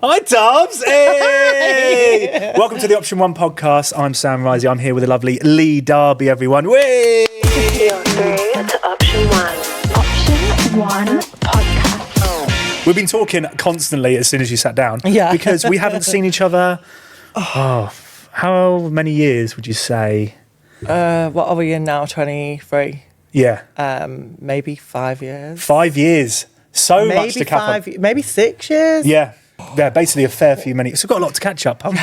Hi, Dobbs! Hey! Welcome to the Option 1 podcast. I'm Sam Risey. I'm here with the lovely Leigh Darby, everyone. Whee! Feel free to Option 1. Option 1 podcast. We've been talking constantly as soon as you sat down. Yeah. Because we haven't seen each other, how many years would you say? What are we in now? 23? Yeah. Maybe 5 years. 5 years. So much to catch up. Maybe 6 years. Yeah. Yeah, basically a fair few minutes. We've got a lot to catch up on.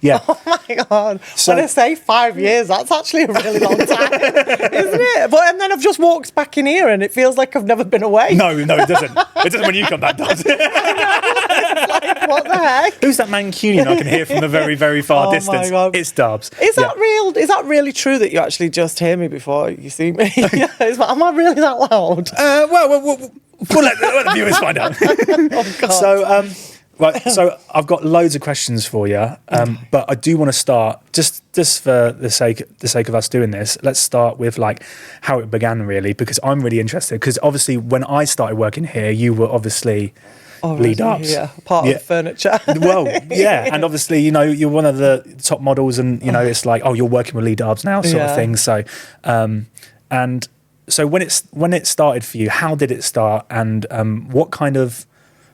Yeah. Oh my God. So- when I say 5 years, that's actually a really long time, isn't it? And then I've just walked back in here and it feels like I've never been away. No, it doesn't. It doesn't when you come back, does it? Like, what the heck? Who's that Mancunian I can hear from a very, very far Oh distance? my God. It's Dobbs. Is that real? Is that really true that you actually just hear me before you see me? Am I really that loud? We'll let the viewers find out. Oh God. So I've got loads of questions for you, but I do want to start just for the sake of us doing this. Let's start with like how it began, really, because I'm really interested. Because obviously, when I started working here, you were obviously Leigh Darby, part of the furniture. Well, yeah, and obviously, you're one of the top models, and it's like, oh, you're working with Leigh Darby now, sort of thing. So, and so when it started for you, how did it start, and what kind of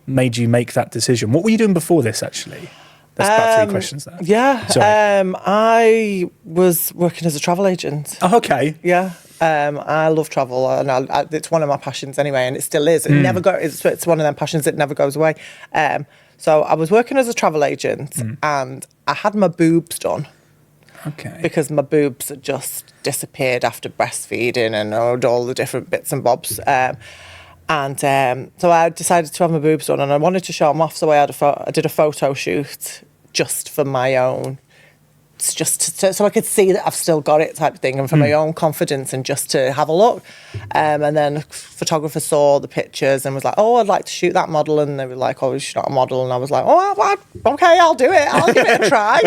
made you make that decision? What were you doing before this, actually? That's about 3 questions there. Yeah. Sorry. I was working as a travel agent. Oh, okay. Yeah. I love travel, and it's one of my passions anyway, and it still is. It never it's one of them passions that never goes away. So I was working as a travel agent, and I had my boobs done. Okay. Because my boobs had just disappeared after breastfeeding and all the different bits and bobs. And so I decided to have my boobs done, and I wanted to show them off. So I did a photo shoot just for my own, so I could see that I've still got it, type of thing, and for my own confidence, and just to have a look. And then a photographer saw the pictures and was like, "Oh, I'd like to shoot that model," and they were like, "Oh, she's not a model," and I was like, "Oh, okay, I'll do it. I'll give it a try."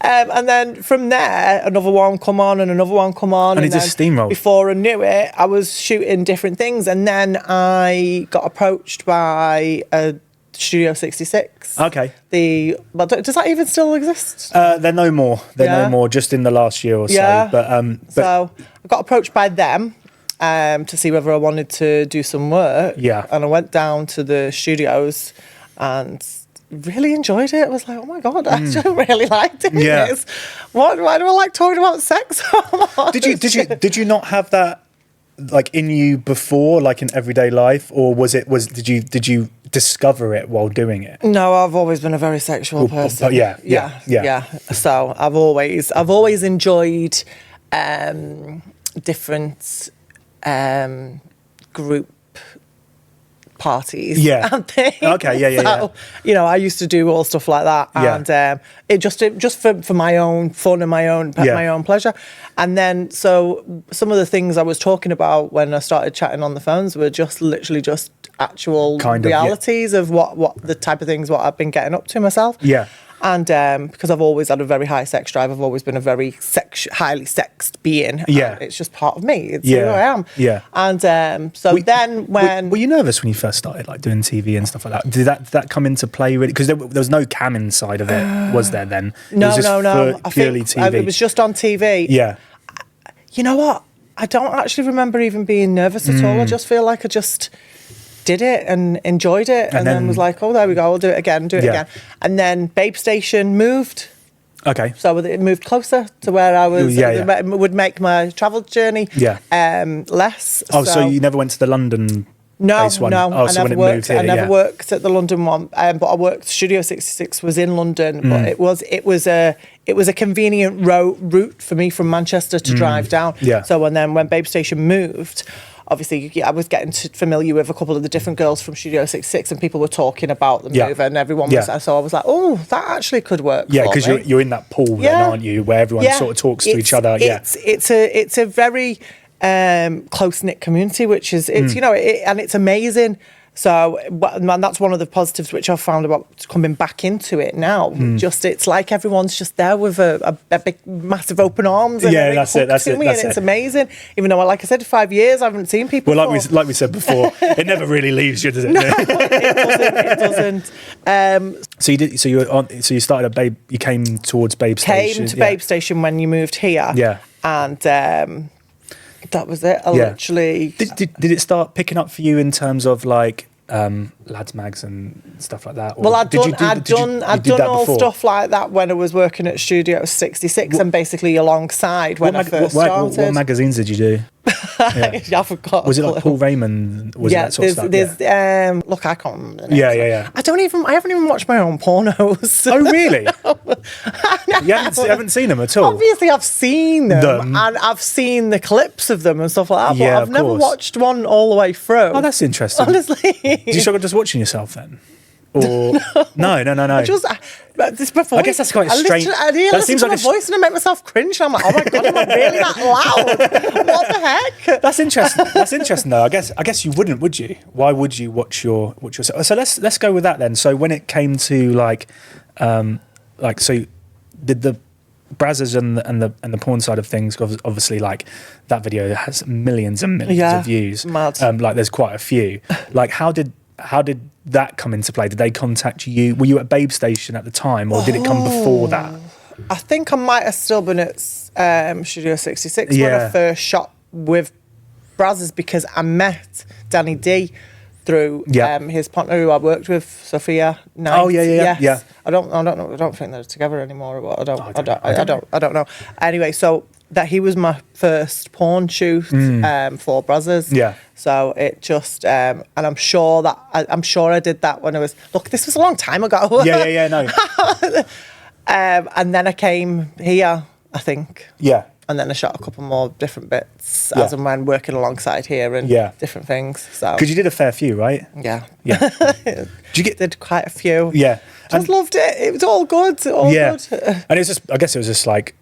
And then from there, another one come on and another one come on, and it just steamrolled. Before I knew it, I was shooting different things, and then I got approached by a Studio 66. Okay. Does that even still exist? They're no more. They're no more. Just in the last year or so. Yeah. But so I got approached by them to see whether I wanted to do some work. Yeah. And I went down to the studios and really enjoyed it. I was like, oh my God, I actually really like doing this. Why do I like talking about sex so much? Did you not have that like in you before, like in everyday life, or did you discover it while doing it? No, I've always been a very sexual person. Yeah. So I've always enjoyed different group parties. Yeah. And things. Okay. Yeah. So, I used to do all stuff like that, and it just for my own fun and my own pleasure. And then so some of the things I was talking about when I started chatting on the phones were just literally just actual realities of what the type of things what I've been getting up to myself. Yeah. And because I've always had a very high sex drive, I've always been a very highly sexed being. Yeah. It's just part of me. It's who I am. Yeah. And were you nervous when you first started like doing TV and stuff like that? Did that come into play really? Because there was no cam inside of it, was there then? No. Purely TV. It was just on TV. Yeah. You know what? I don't actually remember even being nervous at all. I just feel like I just did it and enjoyed it, and then was like, oh, there we go, I'll do it again. And then Babestation moved. Okay. So it moved closer to where I was. Would make my travel journey less. So you never went to the London based one? No. I never worked at the London one, but I worked. Studio 66 was in London, but it was a convenient route for me from Manchester to drive down. Yeah. So when Babestation moved, obviously I was getting familiar with a couple of the different girls from Studio 66, and people were talking about the move, and everyone was. So I was like, oh, that actually could work. Yeah, because you're in that pool then, aren't you, where everyone sort of talks to each other. It's a very close-knit community, which is and it's amazing. So, and that's one of the positives which I've found about coming back into it now. Just it's like everyone's just there with a big, massive open arms. And that's it. And it's amazing. Even though, like I said, 5 years I haven't seen people. Well, like we said before, it never really leaves you, does it? No, it doesn't. So you did. So you were on. So you started at Babe. You came towards Babestation. Came to Babestation when you moved here. Yeah. And that was it. I literally. Did it start picking up for you in terms of like lads mags and stuff like that? Or well, I'd done all before? stuff like that when I was working at Studio 66 and basically alongside when I first started. What magazines did you do? Yeah. I forgot. Was it like Paul Raymond? Was it that sort of stuff? Look, I can't remember the names. Yeah. I haven't even watched my own pornos. Oh, really? You haven't seen them at all? Obviously, I've seen them and I've seen the clips of them and stuff like that, but I've never watched one all the way through. Oh, that's interesting. Honestly. Do you struggle just watching yourself then? Or no. I guess that's quite strange. That seems like a voice, and I make myself cringe. And I'm like, oh my god, am I really that loud? What the heck? That's interesting. That's interesting, though. I guess you wouldn't, would you? Why would you watch yourself? So let's go with that then. So when it came to so did the Brazzers and the porn side of things, obviously, like that video has millions and millions of views. Mad. Like there's quite a few. Like how did that come into play? Did they contact you? Were you at Babestation at the time, or did it come before that? I think I might have still been at Studio 66 when I first shot with Brazzers, because I met Danny D through his partner who I worked with, Sophia Knight. Oh yeah. I don't think they're together anymore. But I don't know. Anyway, so that he was my first porn shoot for Brazzers. Yeah. So it just and I'm sure I did that when I was. Look, this was a long time ago. Yeah. No. And then I came here, I think. Yeah. And then I shot a couple more different bits as and when working alongside here and different things. So because you did a fair few, right? Yeah. Did quite a few. Yeah. Just loved it. It was all good. All good. And it was just, I guess it was just like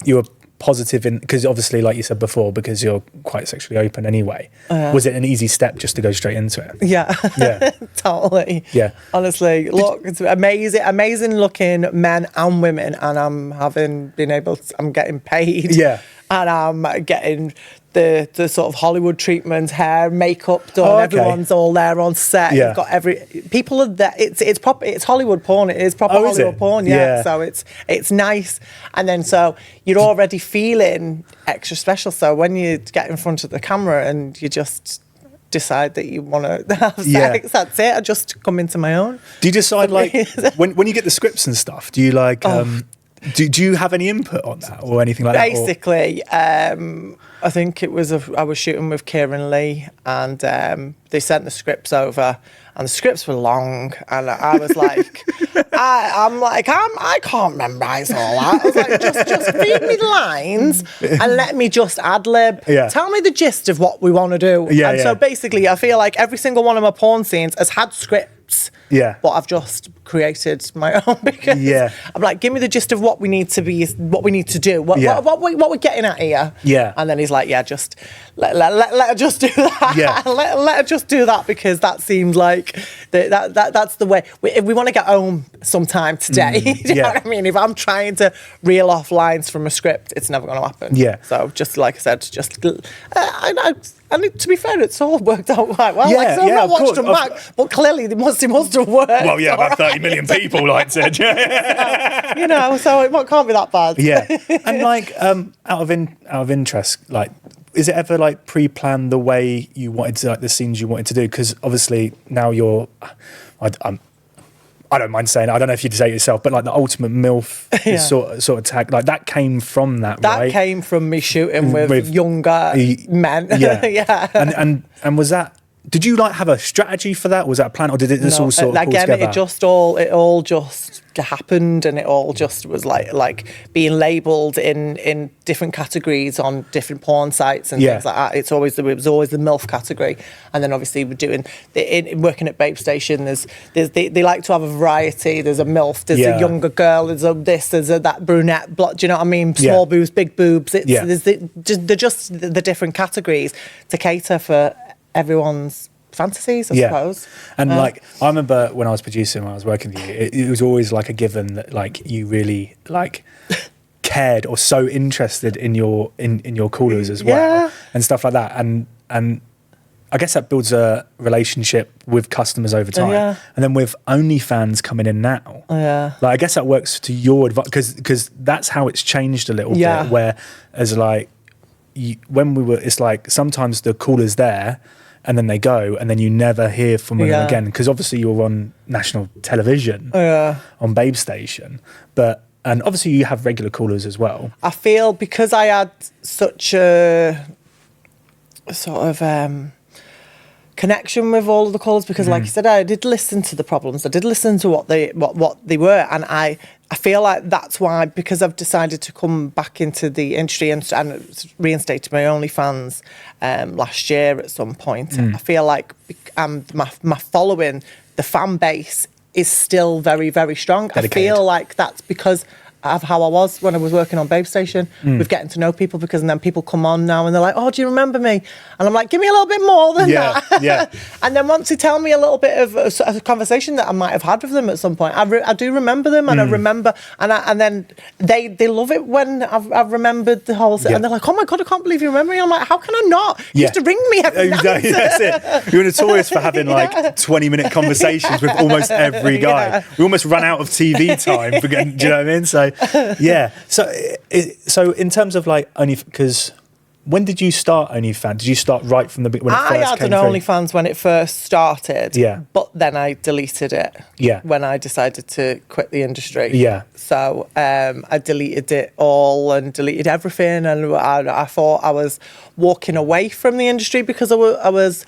you were positive in, because obviously, like you said before, because you're quite sexually open anyway. Was it an easing step just to go straight into it? Yeah. Totally. Yeah. Honestly, it's amazing looking men and women, and I'm getting paid. Yeah. And I'm getting the sort of Hollywood treatment, hair, makeup done. Oh, okay. Everyone's all there on set. Yeah. You've got people are there. It's proper. It's Hollywood porn. It is proper Hollywood porn. Yeah. So it's nice. And then so you're already feeling extra special. So when you get in front of the camera and you just decide that you want to have sex, that's it. I just come into my own. Do you decide when you get the scripts and stuff? Do you like? Do you have any input on that or anything like that? Basically, I think it was I was shooting with Kieran Lee, and they sent the scripts over, and the scripts were long, and I was like, I can't memorize all that. I was like, just feed me the lines and let me just ad lib. Yeah. Tell me the gist of what we want to do. So basically, I feel like every single one of my porn scenes has had scripts. Yeah. But I've just created my own, because I'm like, give me the gist of what we need to do. What we're getting at here. Yeah. And then he's like, just let her just do that. Yeah. let her just do that, because that seems like that's the way. If we want to get home sometime today, do you know what I mean? If I'm trying to reel off lines from a script, it's never going to happen. Yeah. So just like I said, and to be fair, it's all worked out quite well. Yeah, I've not watched them back, but clearly they must have worked. Well, yeah, about 30 million people, like said. So it can't be that bad. Yeah. And like, out of interest, like, is it ever like pre-planned the way you wanted to, like the scenes you wanted to do? Because obviously now you're, I don't mind saying it, I don't know if you'd say it yourself, but like the ultimate MILF sort of tag, like that came from that, right? That came from me shooting with younger men. Yeah. And was that, did you like have a strategy for that? Was that a plan, or did it just all sort of pull together? It all just happened, and it all just was like being labelled in different categories on different porn sites and things like that. It was always the MILF category, and then obviously we're doing working at Babestation. They like to have a variety. There's a MILF, there's a younger girl, there's a that brunette. Do you know what I mean? Small boobs, big boobs. They're just the different categories to cater for everyone's fantasies, I suppose. And like, I remember when I was producing, when I was working with you, it was always like a given that like you really like cared or so interested in your callers as well and stuff like that. And I guess that builds a relationship with customers over time. And then with OnlyFans coming in now, Like, I guess that works to your advantage because that's how it's changed a little bit. Where as like when we were, it's like sometimes the caller's there and then they go and then you never hear from them again because obviously you were on national television on Babestation, and obviously you have regular callers as well. I feel because I had such a sort of connection with all of the callers, because like you said, I did listen to the problems, I did listen to what they were, and I feel like that's why, because I've decided to come back into the industry and reinstated my OnlyFans last year at some point. I feel like my following, the fan base, is still very, very strong. Dedicated. I feel like that's because of how I was when I was working on Babestation, with getting to know people, because then people come on now and they're like, oh, do you remember me? And I'm like, give me a little bit more than that. Yeah. And then once they tell me a little bit of a conversation that I might have had with them at some point, I do remember them, and I remember, and then they love it when I've remembered the whole thing, and they're like, oh my God, I can't believe you remember me. I'm like, how can I not? You used to ring me every night. That's it. You're notorious for having like 20-minute conversations with almost every guy. We almost ran out of TV time for getting, do you know what I mean? So so in terms of like because when did you start OnlyFans? Did you start right from the beginning? I had an OnlyFans when it first started, but then I deleted it when I decided to quit the industry. So I deleted it all and deleted everything, and I thought I was walking away from the industry because I was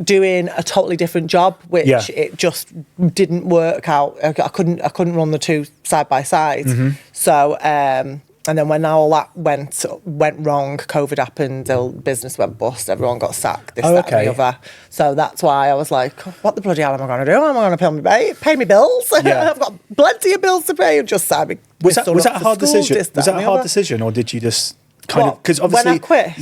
doing a totally different job, which it just didn't work out. I couldn't run the two side by side. So and then when all that went wrong, COVID happened, the business went bust, everyone got sacked, that and the other. So that's why I was like, what the bloody hell am I going to do? Am I going to pay me bills? I've got plenty of bills to pay. Just sign me. Was that a hard decision? Was that a hard decision, or did you just kind of, because obviously when I quit?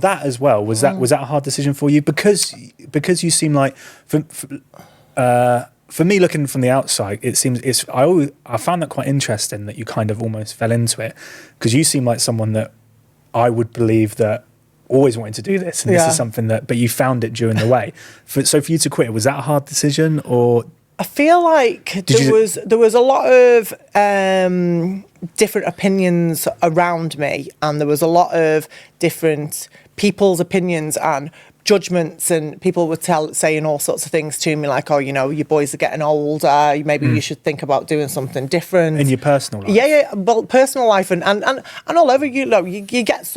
That as well, was that a hard decision for you, because you seem like for me, looking from the outside, it seems I found that quite interesting that you kind of almost fell into it, because you seem like someone that I would believe that always wanted to do this, and this is something but you found it during the way. So for you to quit, was that a hard decision, or? I feel like there was a lot of different opinions around me, and there was a lot of different people's opinions and judgments, and people were saying all sorts of things to me, like, oh, you know, your boys are getting older, maybe you should think about doing something different in your personal life. Well, personal life and all over. You know, you get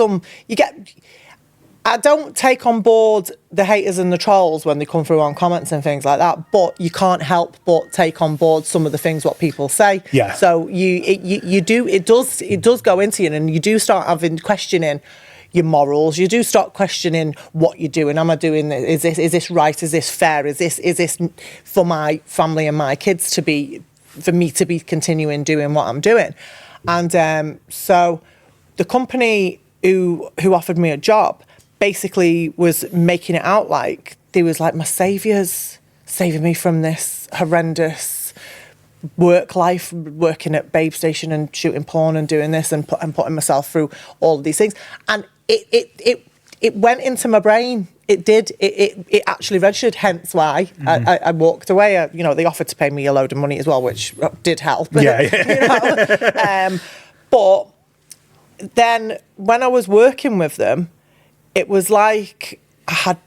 I don't take on board the haters and the trolls when they come through on comments and things like that, but you can't help but take on board some of the things what people say. So it does go into you, and you do start questioning your morals. You do start questioning what you're doing. Am I doing this? Is this right? Is this fair? Is this for my family and my kids for me to be continuing doing what I'm doing? And so the company who offered me a job basically was making it out like they was like my saviours, saving me from this horrendous work life, working at Babestation and shooting porn and doing this and putting myself through all of these things. And it went into my brain. It did. It actually registered, hence why I walked away. You know, they offered to pay me a load of money as well, which did help. You know? But then when I was working with them, it was like I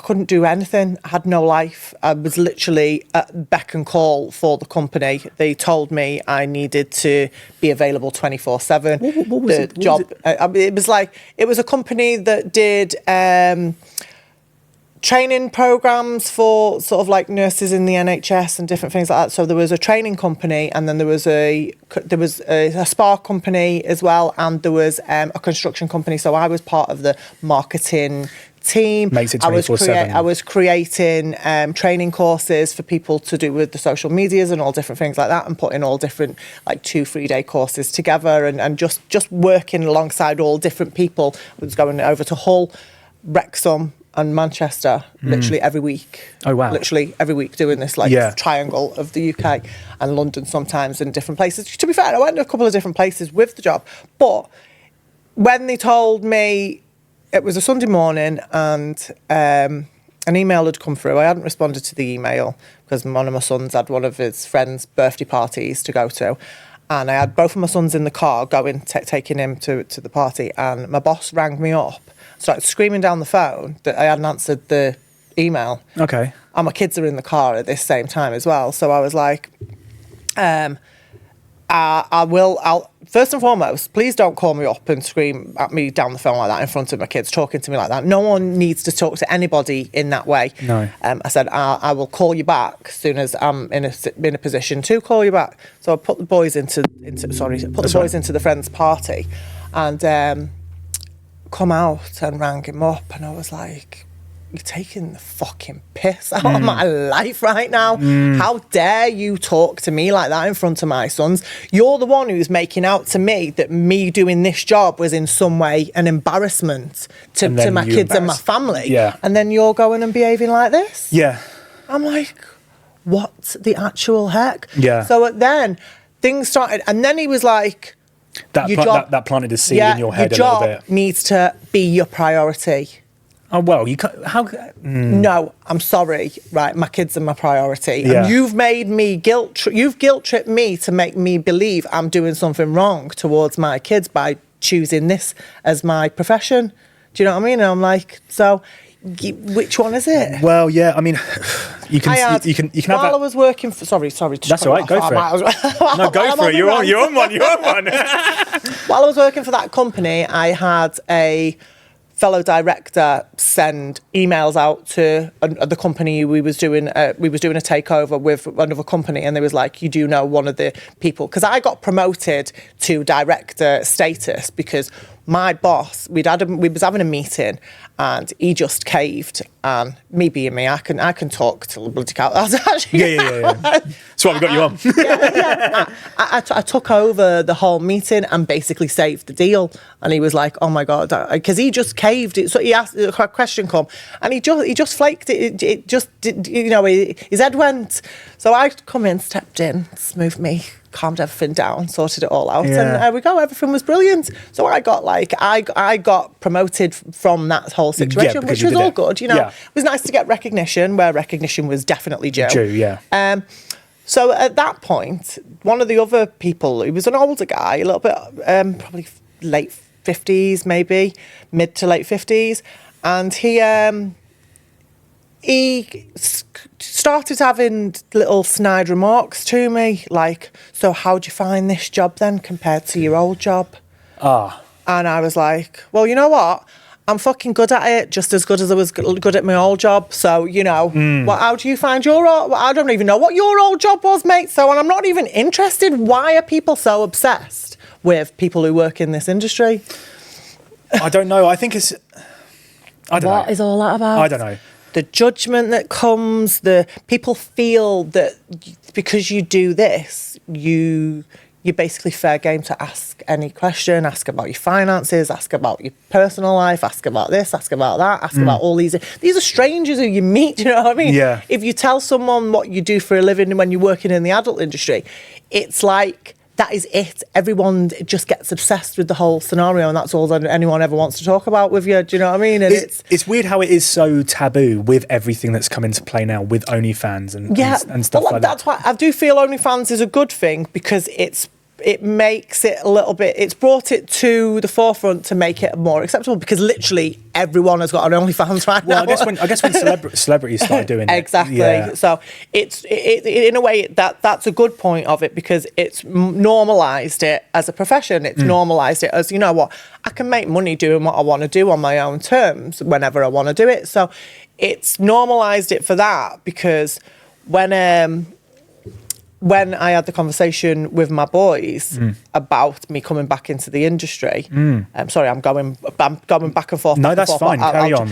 couldn't do anything. I had no life. I was literally at beck and call for the company. They told me I needed to be available 24/7. What was the job? It was a company that did training programs for sort of like nurses in the NHS and different things like that. So there was a training company, and then there was a spa company as well, and there was a construction company. So I was part of the marketing team. Makes it 24/7. I was creating training courses for people to do with the social medias and all different things like that, and putting all different like 2-3 day courses together, and just working alongside all different people. I was going over to Hull, Wrexham and Manchester literally every week. Oh wow. Literally every week, doing this triangle of the UK, and London sometimes, in different places. To be fair, I went to a couple of different places with the job, but when they told me it was a Sunday morning and an email had come through. I hadn't responded to the email because one of my sons had one of his friends' birthday parties to go to. And I had both of my sons in the car taking him to the party. And my boss rang me up, started screaming down the phone that I hadn't answered the email. Okay. And my kids are in the car at this same time as well. So I was like, I'll first and foremost, please don't call me up and scream at me down the phone like that in front of my kids, talking to me like that. No one needs to talk to anybody in that way. No. I said, I will call you back as soon as I'm in a position to call you back. So I put the boys into the friend's party and come out and rang him up, and I was like, you're taking the fucking piss out of my life right now. How dare you talk to me like that in front of my sons? You're the one who's making out to me that me doing this job was in some way an embarrassment to my kids and my family. Yeah. And then you're going and behaving like this? Yeah. I'm like, what the actual heck? Yeah. So then things started, and then he was like, that planted a seed in your head a little bit. Your job needs to be your priority. Oh, well, you can't... No, I'm sorry. Right, my kids are my priority. Yeah. And you've made me you've guilt-tripped me to make me believe I'm doing something wrong towards my kids by choosing this as my profession. Do you know what I mean? And I'm like, so which one is it? Well, yeah, I mean, you can have that... While I was working for... Sorry. That's all right, go for it. No, go for it. You're on one. While I was working for that company, I had a fellow director send emails out to the company we was doing a takeover with another company, and they was like, you do know one of the people, because I got promoted to director status because my boss, we was having a meeting and he just caved, and me being me, I can talk till the bloody cow. Yeah. That's why we got you on. I took over the whole meeting and basically saved the deal. And he was like, oh my God, because he just caved it. So he asked a question come and he just flaked it. It just did, his head went. So I come in, stepped in, smoothed me, calmed everything down, sorted it all out, and there we go. Everything was brilliant. So I got promoted from that whole situation, which was all good. It was nice to get recognition where recognition was definitely due. So at that point, one of the other people, he was an older guy, a little bit, probably late 50s, maybe mid to late 50s, and he started having little snide remarks to me, like, so how'd you find this job then compared to your old job? And I was like, well, you know what? I'm fucking good at it, just as good as I was good at my old job. So, how do you find your old... I don't even know what your old job was, mate. So, and I'm not even interested. Why are people so obsessed with people who work in this industry? I don't know. I think it's... I don't know. What is all that about? I don't know. The judgment that comes, the people feel that because you do this, you're basically fair game to ask any question, ask about your finances, ask about your personal life, ask about this, ask about that, ask about all these. These are strangers who you meet, do you know what I mean? Yeah. If you tell someone what you do for a living when you're working in the adult industry, it's like, that is it. Everyone just gets obsessed with the whole scenario, and that's all that anyone ever wants to talk about with you. Do you know what I mean? And it's weird how it is so taboo with everything that's come into play now with OnlyFans and stuff like that. That's why I do feel OnlyFans is a good thing, because it makes it a little bit, it's brought it to the forefront to make it more acceptable, because literally everyone has got an OnlyFans right now. I guess when celebrities start doing it. Exactly. Yeah. So it's in a way that's a good point of it, because it's normalised it as a profession. It's normalised it as, you know what, I can make money doing what I want to do on my own terms whenever I want to do it. So it's normalised it for that, because when I had the conversation with my boys about me coming back into the industry, sorry, I'm going back and forth. No, that's fine. Carry on.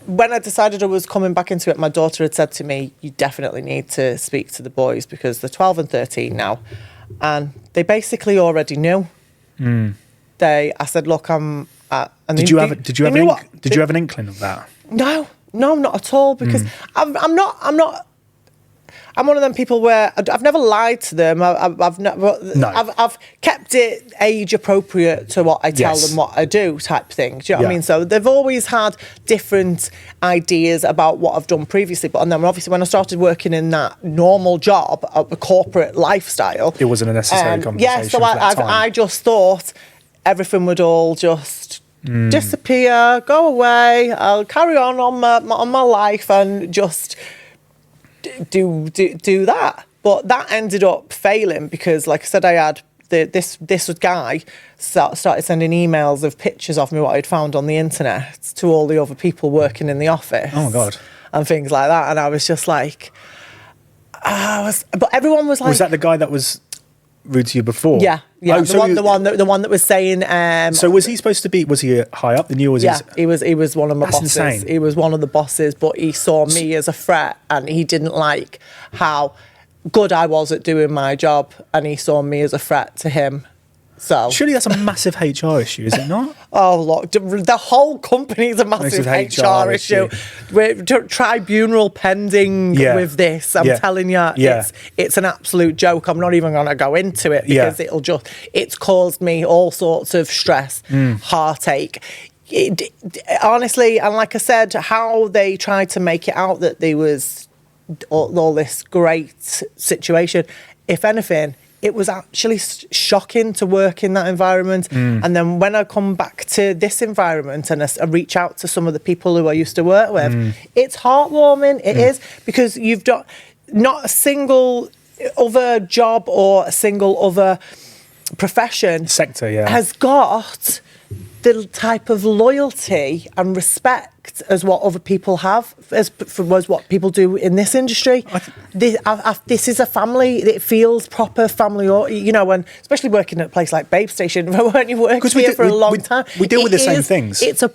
When I decided I was coming back into it, my daughter had said to me, you definitely need to speak to the boys, because they're 12 and 13 now. And they basically already knew. I said, look, I'm... Did you have an inkling of that? No, not at all, because I'm not... I'm one of them people where I've never lied to them. I've kept it age appropriate to what I tell them what I do type thing. Do you know what I mean? So they've always had different ideas about what I've done previously. But and then obviously when I started working in that normal job, a corporate lifestyle, it wasn't a necessary conversation. Yeah, so I just thought everything would all just disappear, go away. I'll carry on my life and just do that. But that ended up failing because, like I said, I had this guy started sending emails of pictures of me what I'd found on the internet to all the other people working in the office. Oh God, and things like that. And I was just like, but everyone was like, was that the guy that was rude to you before? Yeah. Oh, the one that was saying. So was he supposed to be? Was he high up than you? Was he was one of my bosses. Insane. He was one of the bosses, but he saw me as a threat, and he didn't like how good I was at doing my job, and he saw me as a threat to him. So surely that's a massive HR issue, is it not? Oh, look, the whole company is a massive HR issue. We're tribunal pending with this. I'm telling you, it's an absolute joke. I'm not even going to go into it because it's caused me all sorts of stress, heartache. Honestly, and like I said, how they tried to make it out that there was all this great situation, if anything, it was actually shocking to work in that environment. And then when I come back to this environment and I reach out to some of the people who I used to work with, it's heartwarming. It is, because you've got not a single other job or a single other profession sector has got the type of loyalty and respect as what other people have, as what people do in this industry. This is a family. It feels proper family, or and especially working at a place like Babestation, weren't you working here for a long time? We deal with the same things. It's a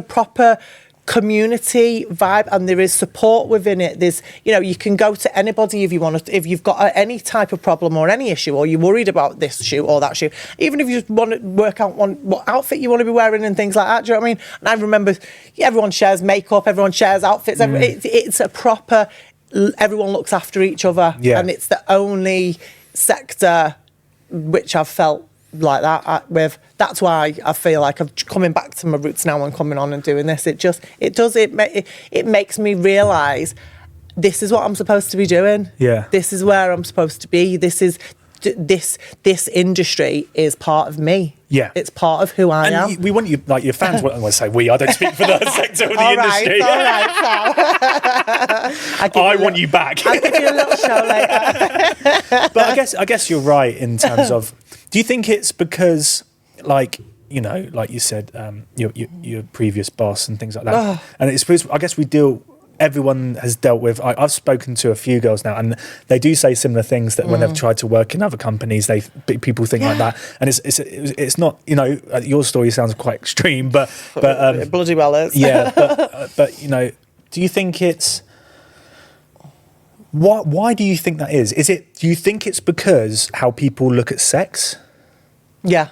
proper community vibe, and there is support within it. There's, you can go to anybody if you want to, if you've got any type of problem or any issue, or you're worried about this shoe or that shoe, even if you just want to work out what outfit you want to be wearing and things like that. Do you know what I mean? And I remember everyone shares makeup, everyone shares outfits. It's a proper, everyone looks after each other, and it's the only sector which I've felt like that with. That's why I feel like I'm coming back to my roots now and coming on and doing this. It makes me realise this is what I'm supposed to be doing. Yeah, this is where I'm supposed to be. This industry is part of me. Yeah, it's part of who I am. We want you, like your fans. I want to say we. I don't speak for the sector of the industry. All right. I want you back. I'll give you a little show later. But I guess you're right in terms of. Do you think it's because, like you said, your previous boss and things like that, and it's because I guess everyone has dealt with. I've spoken to a few girls now, and they do say similar things that when they've tried to work in other companies, people think like that, and it's not. Your story sounds quite extreme, but it bloody well is. Yeah, but do you think it's? Why do you think that is? Do you think it's because how people look at sex? Yeah.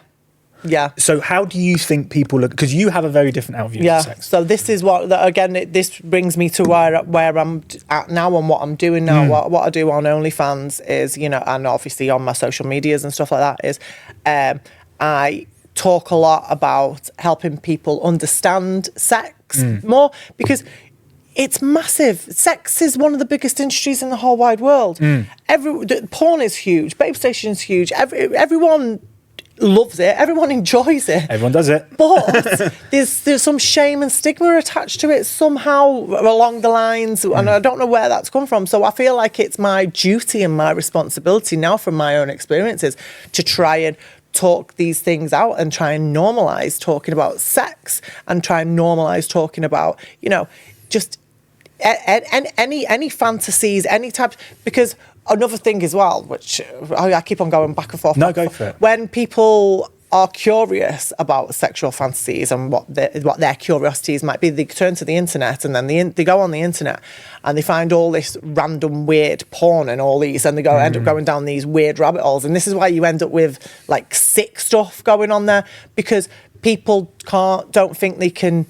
So how do you think people look? Because you have a very different outview of sex. So this is this brings me to where I'm at now and what I'm doing now. What I do on Onlyfans is, and obviously on my social medias and stuff like that is, I talk a lot about helping people understand sex more, because it's massive. Sex is one of the biggest industries in the whole wide world. Porn is huge. Babestation is huge. Everyone loves it. Everyone enjoys it. Everyone does it. But there's some shame and stigma attached to it somehow along the lines, and I don't know where that's come from. So I feel like it's my duty and my responsibility now, from my own experiences, to try and talk these things out and try and normalise talking about sex and try and normalise talking about, just any fantasies, any type. Because another thing as well, which I keep on going back and forth. No, go for it. When people are curious about sexual fantasies and what their curiosities might be, they turn to the internet, and then they go on the internet and they find all this random weird porn and all these, and they end up going down these weird rabbit holes. And this is why you end up with like sick stuff going on there, because people don't think they can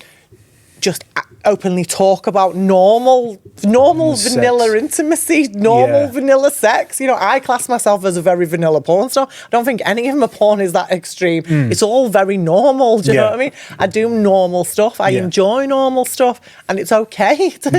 just openly talk about normal vanilla intimacy, vanilla sex. You know, I class myself as a very vanilla porn star. I don't think any of my porn is that extreme. It's all very normal. Do you know what I mean? I do normal stuff. I enjoy normal stuff, and it's okay to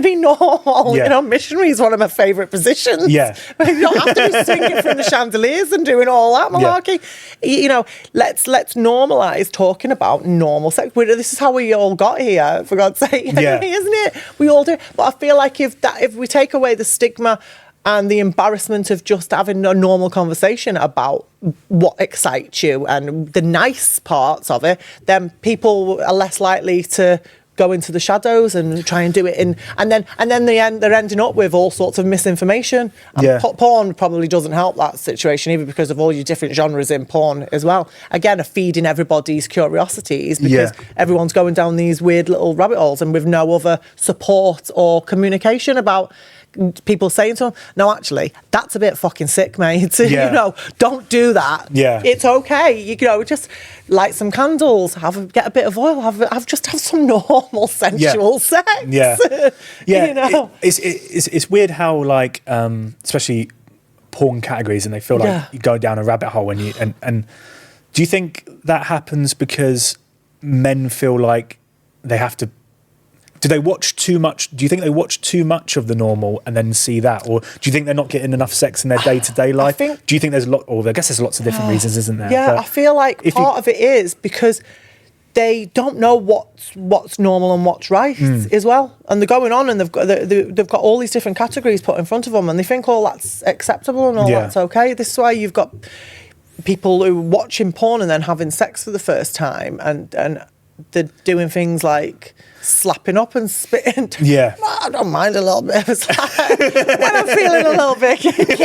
be normal. You know, missionary is one of my favourite positions. You don't have to be swinging from the chandeliers and doing all that malarkey. You know, let's normalise talking about normal sex. This is how we all got here, for God's sake, isn't it? We all do. But I feel like if we take away the stigma and the embarrassment of just having a normal conversation about what excites you and the nice parts of it, then people are less likely to go into the shadows and try and do it and then they're ending up with all sorts of misinformation. And porn probably doesn't help that situation either, because of all your different genres in porn as well. Again, are feeding everybody's curiosities, because everyone's going down these weird little rabbit holes and with no other support or communication about people saying to them, no, actually, that's a bit fucking sick, mate. You know, don't do that. It's okay. You know, just light some candles, get a bit of oil, have some normal sensual sex. You know, it's weird how, like, especially porn categories, and they feel like you go down a rabbit hole and do you think that happens because men feel like they have to? Do they watch too much? Do you think they watch too much of the normal and then see that? Or do you think they're not getting enough sex in their day-to-day life? Do you think there's a lot, or I guess there's lots of different reasons, isn't there? Yeah, but I feel like part of it is because they don't know what's normal and what's right as well. And they're going on and they've got all these different categories put in front of them, and they think all that's acceptable and all that's okay. This is why you've got people who are watching porn and then having sex for the first time, and they're doing things like slapping up and spitting. I don't mind a little bit of a slap when I'm feeling a little bit kinky.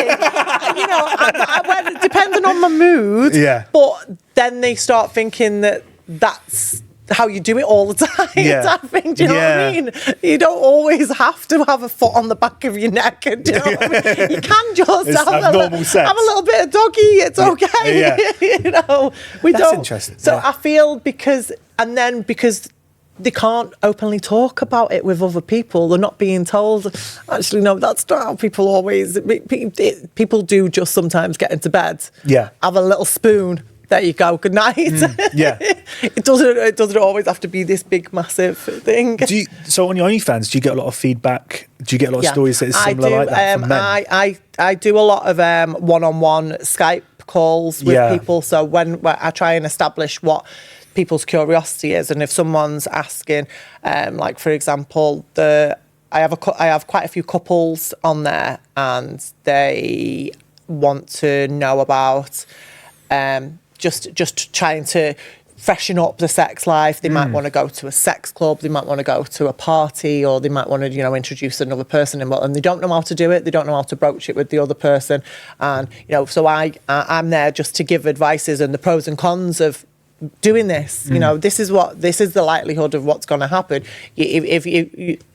You know, depending on my mood. But then they start thinking that that's how you do it all the time. Type thing. Do you know what I mean? You don't always have to have a foot on the back of your neck. Do you know what I mean? You can just have a little bit of doggy. It's okay. You know, that's interesting. So I feel because they can't openly talk about it with other people. They're not being told, actually, no, that's not how people always... People do just sometimes get into bed, have a little spoon, there you go, good night. It doesn't always have to be this big, massive thing. So on your OnlyFans, do you get a lot of feedback? Do you get a lot of stories that is similar like that from men? I do a lot of one-on-one Skype calls with people. So when I try and establish what people's curiosity is, and if someone's asking, like for example, I have quite a few couples on there, and they want to know about just trying to freshen up the sex life. They might want to go to a sex club, they might want to go to a party, or they might want to, you know, introduce another person, and they don't know how to do it. They don't know how to broach it with the other person, and you know, so I'm there just to give advices and the pros and cons of doing this. You know, this is the likelihood of what's going to happen if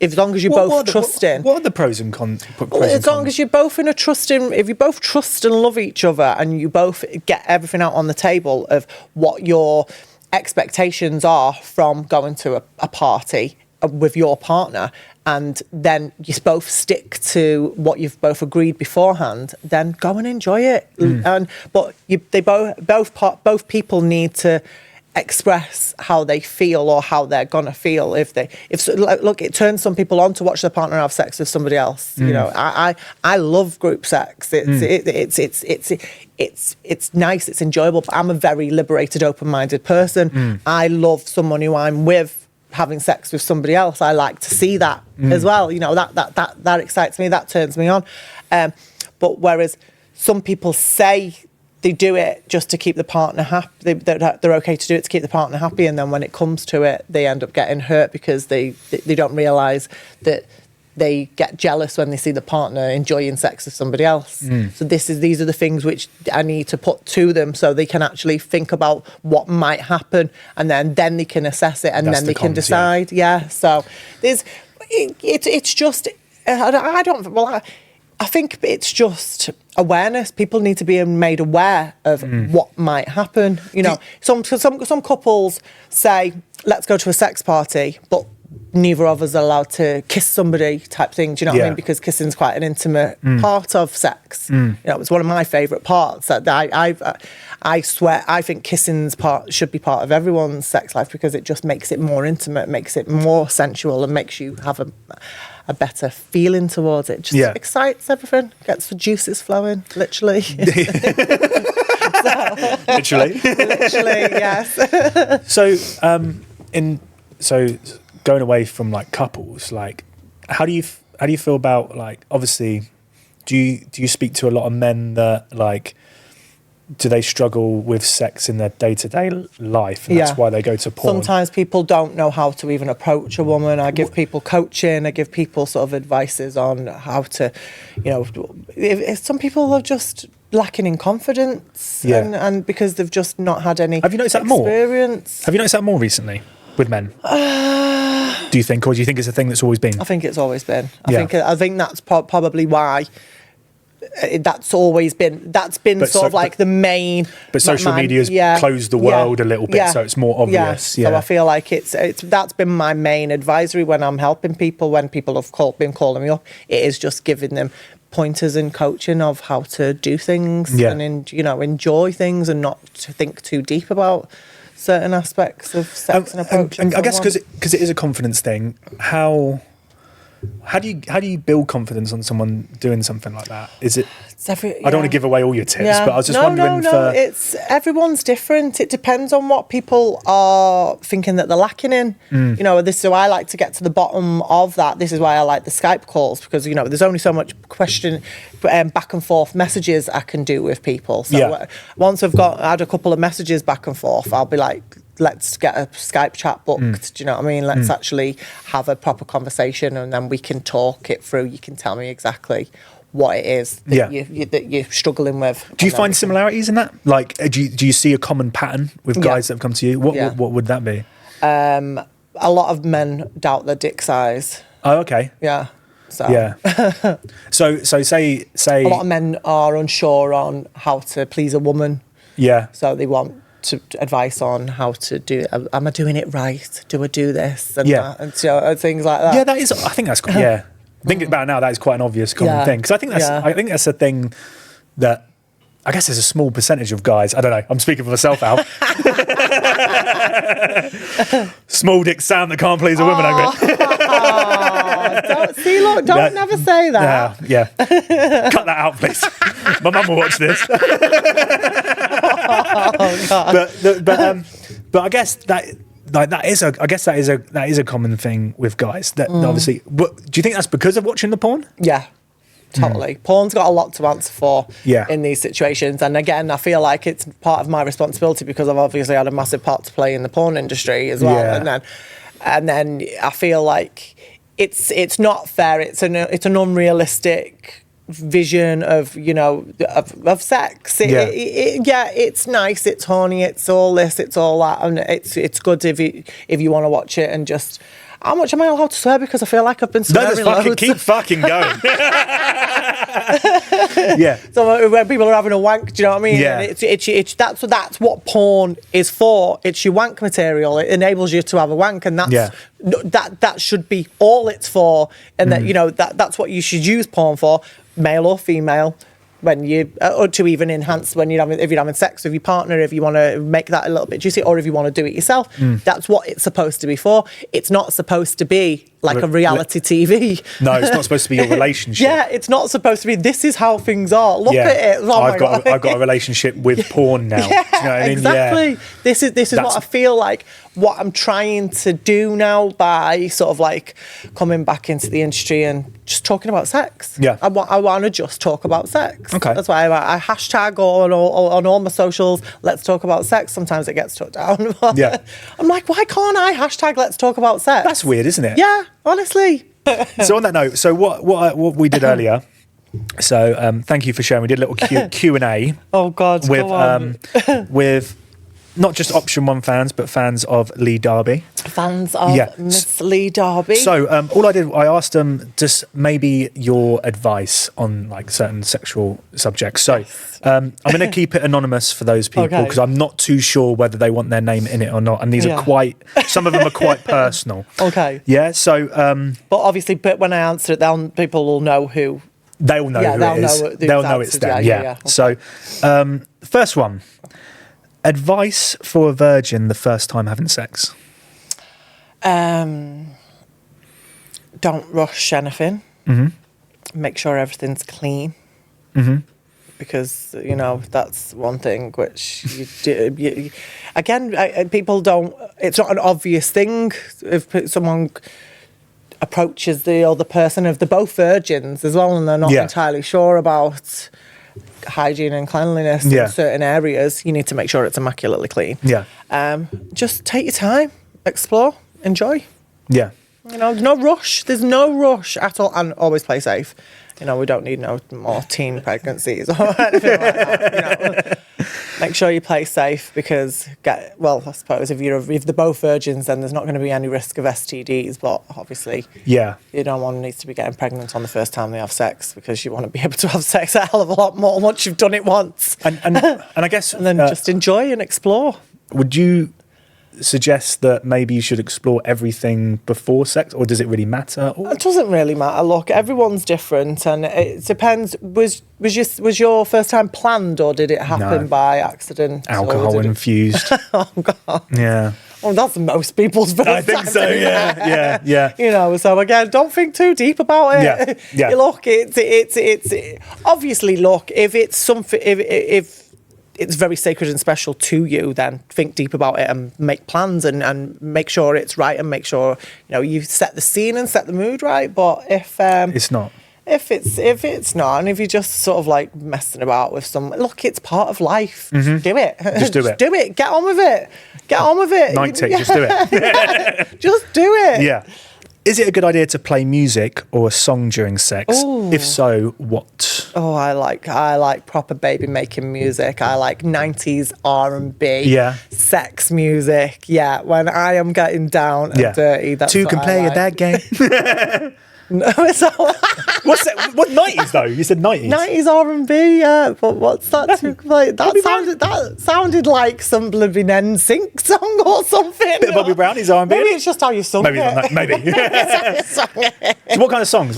as long as you're both trusting. What are the pros and cons? As long as you're both in a trusting, if you both trust and love each other, and you both get everything out on the table of what your expectations are from going to a party with your partner, and then you both stick to what you've both agreed beforehand, then go and enjoy it. But both people need to express how they feel or how they're gonna feel. Look, it turns some people on to watch their partner have sex with somebody else. You know, I love group sex. It's nice, it's enjoyable. But I'm a very liberated, open-minded person. I love someone who I'm with having sex with somebody else. I like to see that as well. You know, that excites me, that turns me on. But whereas some people say they do it just to keep the partner happy, they're okay to do it to keep the partner happy, and then when it comes to it, they end up getting hurt because they don't realise that they get jealous when they see the partner enjoying sex with somebody else. So these are the things which I need to put to them so they can actually think about what might happen, and then they can assess it, and then they can decide. So it's just I think it's just awareness. People need to be made aware of what might happen. You know, some couples say, let's go to a sex party, but neither of us are allowed to kiss somebody type thing. Do you know what I mean? Because kissing's quite an intimate part of sex. You know, it's one of my favourite parts. That I swear, I think kissing's should be part of everyone's sex life because it just makes it more intimate, makes it more sensual, and makes you have a better feeling towards it. Just excites everything, gets the juices flowing, literally. Literally, yes. So going away from like couples, like how do you feel about, like, obviously, do you speak to a lot of men that, like, do they struggle with sex in their day-to-day life, and that's why they go to porn? Sometimes people don't know how to even approach a woman. I give people coaching, I give people sort of advices on how to, you know, if some people are just lacking in confidence and because they've just not had any Have you noticed experience. That more? Have you noticed that more recently with men? Do you think, or do you think it's a thing that's always been? I think it's always been. I think that's probably why that's always been. That's been like the main. But social media's closed the world a little bit, so it's more obvious. Yeah. So I feel like it's that's been my main advisory when I'm helping people. When people have been calling me up, it is just giving them pointers and coaching of how to do things and enjoy things and not to think too deep about certain aspects of sex and approach. And I guess because it is a confidence thing, how do you build confidence on someone doing something like that? Is it? I don't want to give away all your tips, but I was just wondering. No, it's everyone's different. It depends on what people are thinking that they're lacking in. You know, this is why I like to get to the bottom of that. This is why I like the Skype calls, because you know there's only so much back and forth messages I can do with people. So once I've had a couple of messages back and forth, I'll be like, let's get a Skype chat booked. Do you know what I mean? Let's actually have a proper conversation, and then we can talk it through. You can tell me exactly what it is that you're struggling with. Do you find similarities in that? Like, do you see a common pattern with guys that have come to you? What would that be? A lot of men doubt their dick size. Oh, okay. Yeah. So. Yeah. so say a lot of men are unsure on how to please a woman. Yeah. So they want advice on how to do. Am I doing it right? Do I do this and that? And so things like that. Yeah, that is. I think that's. Yeah. Thinking about it now, that is quite an obvious common thing, because I think that's a thing that I guess there's a small percentage of guys. I don't know. I'm speaking for myself, Al. Small dick Sam that can't please a woman. Don't never say that. Yeah. Cut that out, please. My mum will watch this. But I guess that. Like that is a common thing with guys. That obviously, do you think that's because of watching the porn? Yeah, totally. Porn's got a lot to answer for in these situations, and again, I feel like it's part of my responsibility because I've obviously had a massive part to play in the porn industry as well. Yeah. And then I feel like it's not fair. It's an unrealistic vision of of sex. It's nice, it's horny, it's all this, it's all that, and it's good if you want to watch it. And just, how much am I allowed to swear? Because I feel like I've been swearing loads. Keep fucking going. Yeah. So when people are having a wank, do you know what I mean? Yeah. And that's what porn is for. It's your wank material. It enables you to have a wank, and that should be all it's for. And that's what you should use porn for, male or female. When you, or to even enhance if you're having sex with your partner, if you want to make that a little bit juicy, or if you want to do it yourself, that's what it's supposed to be for. It's not supposed to be like a reality TV. No, it's not supposed to be your relationship. Yeah, it's not supposed to be. This is how things are. Look at it. Oh I've got a relationship with porn now. Yeah, do you know what I mean? Exactly. Yeah. This is what I feel like. What I'm trying to do now by sort of like coming back into the industry and just talking about sex. Yeah, I want to just talk about sex. Okay, that's why I hashtag on all my socials. Let's talk about sex. Sometimes it gets took down. Yeah, I'm like, why can't I hashtag Let's talk about sex? That's weird, isn't it? Yeah, honestly. So on that note, so what we did earlier. So thank you for sharing. We did a little Q&A. Oh God, with not just Option 1 fans, but fans of Leigh Darby. Fans of Miss Leigh Darby. So I asked them just maybe your advice on like certain sexual subjects. So I'm going to keep it anonymous for those people because I'm not too sure whether they want their name in it or not. And these are some of them are quite personal. Okay. Yeah. So. But obviously, when I answer it, people will know who. They'll know who it is. They'll know it's them. Yeah. Okay. So, first one. Advice for a virgin the first time having sex. Don't rush anything. Make sure everything's clean. Because that's one thing which people don't. It's not an obvious thing if someone approaches the other person, if they're both virgins as well and they're not entirely sure about hygiene and cleanliness in certain areas, you need to make sure it's immaculately clean. Just take your time, explore, enjoy. No rush. There's no rush at all, and always play safe. We don't need no more teen pregnancies or anything like that. Make sure you play safe because, I suppose if they're both virgins, then there's not going to be any risk of STDs. But obviously, you don't want needs to be getting pregnant on the first time they have sex because you want to be able to have sex a hell of a lot more once you've done it once. And I guess, and then just enjoy and explore. Would you suggest that maybe you should explore everything before sex, or does it really matter? It doesn't really matter. Look, everyone's different, and it depends. Was your first time planned, or did it happen by accident? Alcohol infused. Oh God. Yeah. Oh, that's most people's first time. I think so. Yeah. So again, don't think too deep about it. Yeah. Look, it's obviously if it's something if it's very sacred and special to you, then think deep about it and make plans and make sure it's right and make sure you set the scene and set the mood right. But if it's not, if it's not, and if you're just sort of like messing about with some, look, it's part of life. Just do it. Just do it. Do it. Get on with it. Night tick. Just do it. Just do it. Yeah. Is it a good idea to play music or a song during sex? Ooh. If so, what? Oh, I like proper baby making music. I like 90s R&B, sex music. Yeah, when I am getting down and dirty, that's Two what can I play like. at that game. No, it's not. What's that? What 90s though? You said 90s. 90s R&B, yeah. But what's that? That sounded like some blooming NSYNC song or something. Bit of Bobby Brown's R&B. Maybe it's just how you sung it. Maybe. So what kind of songs?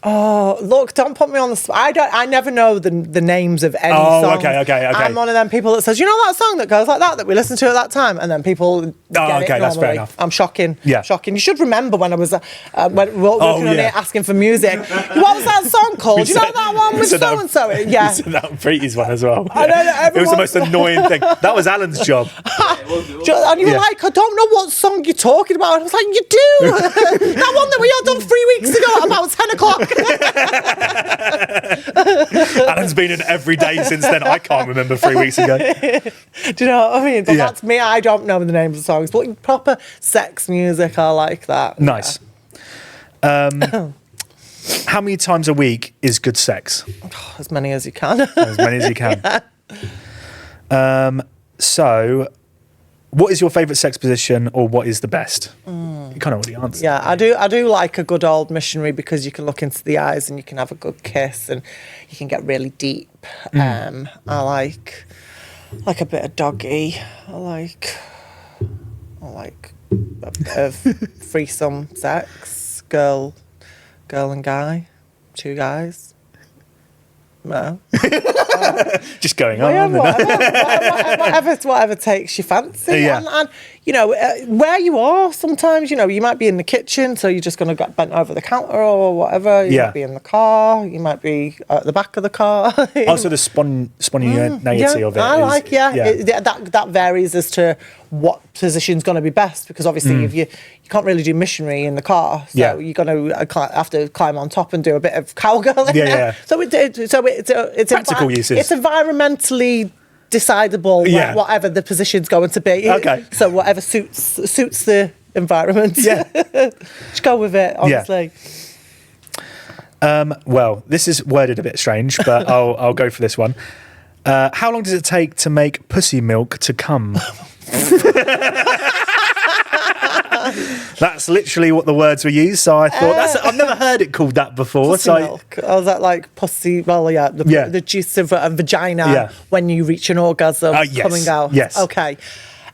Oh, look, don't put me on the spot. I never know the names of any songs. Okay. I'm one of them people that says, that song that goes like that we listened to at that time, and then people get it normally. That's fair enough. I'm shocking. Yeah. Shocking. You should remember when I was working on it, asking for music. What was that song called? That one with so-and-so? Yeah. You said that on Preeti's one as well. I know, it was the most annoying thing. That was Alan's job. And you were like, I don't know what song you're talking about. And I was like, you do. That one that we had done 3 weeks ago at about 10 o'clock. Alan's been in every day since then. I can't remember 3 weeks ago. Do you know what I mean? But that's me. I don't know the names of the songs, but proper sex music, I like that. Nice. How many times a week is good sex? As many as you can. As many as you can. So, what is your favourite sex position, or what is the best? You kind of already answered. Yeah, I do like a good old missionary because you can look into the eyes and you can have a good kiss and you can get really deep. I like a bit of doggy. I like a bit of threesome sex, girl and guy, two guys. No. Just going on. Whatever takes your fancy. Yeah. And where you are, sometimes, you might be in the kitchen, so you're just going to get bent over the counter or whatever. You might be in the car. You might be at the back of the car. So the spontaneity of it. I like, that varies as to what position's going to be best, because obviously if you can't really do missionary in the car, so you're going to have to climb on top and do a bit of cowgirl in there. So it's practical uses. It's environmentally decidable whatever the position's going to be. Okay. So whatever suits the environment. Yeah. Just go with it, honestly. Well, this is worded a bit strange, but I'll go for this one. How long does it take to make pussy milk to come? That's literally what the words were used. So I thought I've never heard it called that before. Pussy milk. Oh, is that like pussy? Well, yeah, the juice of a vagina when you reach an orgasm coming out. Yes. Okay.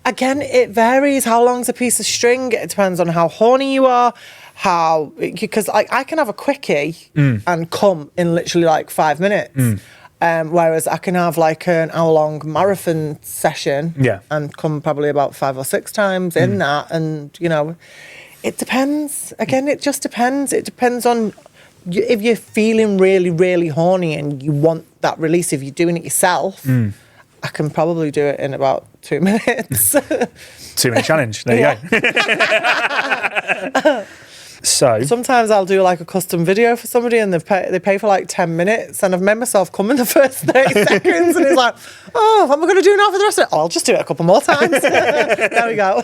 Again, it varies. How long's a piece of string? It depends on how horny you are. Because I can have a quickie and come in literally like 5 minutes. Whereas I can have like an hour-long marathon session and come probably about 5 or 6 times in that. And, you know, it depends. Again, it just depends. It depends on if you're feeling really, really horny and you want that release. If you're doing it yourself, I can probably do it in about 2 minutes. 2 minute challenge. There you go. So sometimes I'll do like a custom video for somebody and they pay for like 10 minutes and I've made myself come in the first 30 seconds and it's like, oh, what am I going to do now for the rest of it? Oh, I'll just do it a couple more times. There we go.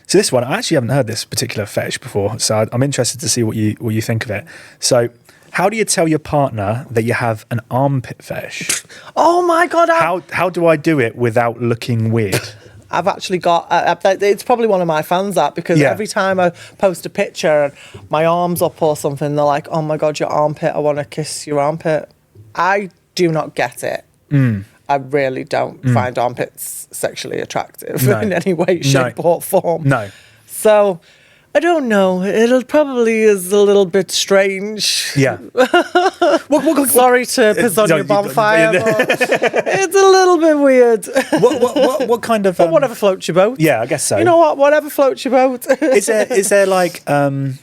So this one, I actually haven't heard this particular fetish before, so I'm interested to see what you think of it. So how do you tell your partner that you have an armpit fetish? Oh my God. How do I do it without looking weird? I've actually got, it's probably one of my fans that, because every time I post a picture and my arm's up or something, they're like, oh my God, your armpit, I want to kiss your armpit. I do not get it. I really don't find armpits sexually attractive in any way, shape or form. No. So, I don't know. It probably is a little bit strange. Yeah. Sorry to piss on your bonfire, but it's a little bit weird. What kind of... But whatever floats your boat. Yeah, I guess so. You know what? Whatever floats your boat. Is there like in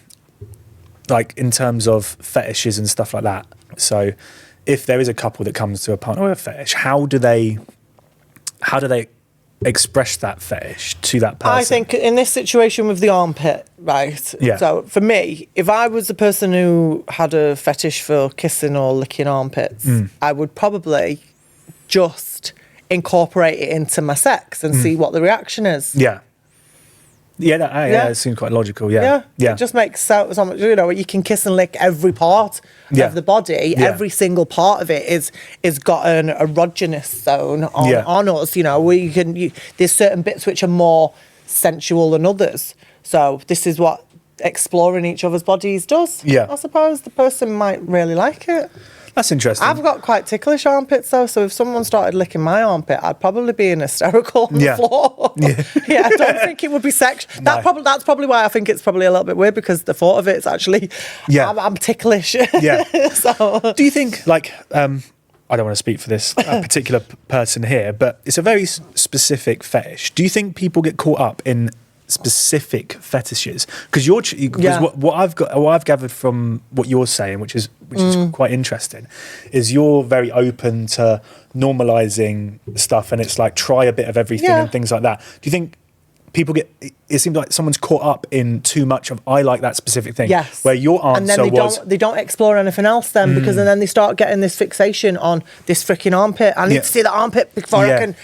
terms of fetishes and stuff like that? So if there is a couple that comes to a partner with a fetish, how do they express that fetish to that person? I think in this situation with the armpit, right? Yeah. So for me, if I was the person who had a fetish for kissing or licking armpits, I would probably just incorporate it into my sex and see what the reaction is. Yeah. Yeah, it seems quite logical. Yeah. It just makes so much, you know, you can kiss and lick every part of the body. Yeah. Every single part of it is got an erogenous zone on us. You know, there's certain bits which are more sensual than others. So this is what exploring each other's bodies does. Yeah. I suppose the person might really like it. That's interesting. I've got quite ticklish armpits though, so if someone started licking my armpit, I'd probably be in hysterical on the floor. I don't think it would be sexual. That's probably why I think it's probably a little bit weird, because the thought of it's actually, I'm ticklish. Yeah. So, do you think, like, I don't want to speak for this particular person here, but it's a very specific fetish. Do you think people get caught up in specific fetishes? Because what I've gathered from what you're saying, which is quite interesting, is you're very open to normalizing stuff, and it's like try a bit of everything and things like that. Do you think people it seems like someone's caught up in too much of I like that specific thing? Yes. Where your answer and then they don't explore anything else then, because then they start getting this fixation on this freaking armpit. I need to see the armpit before I can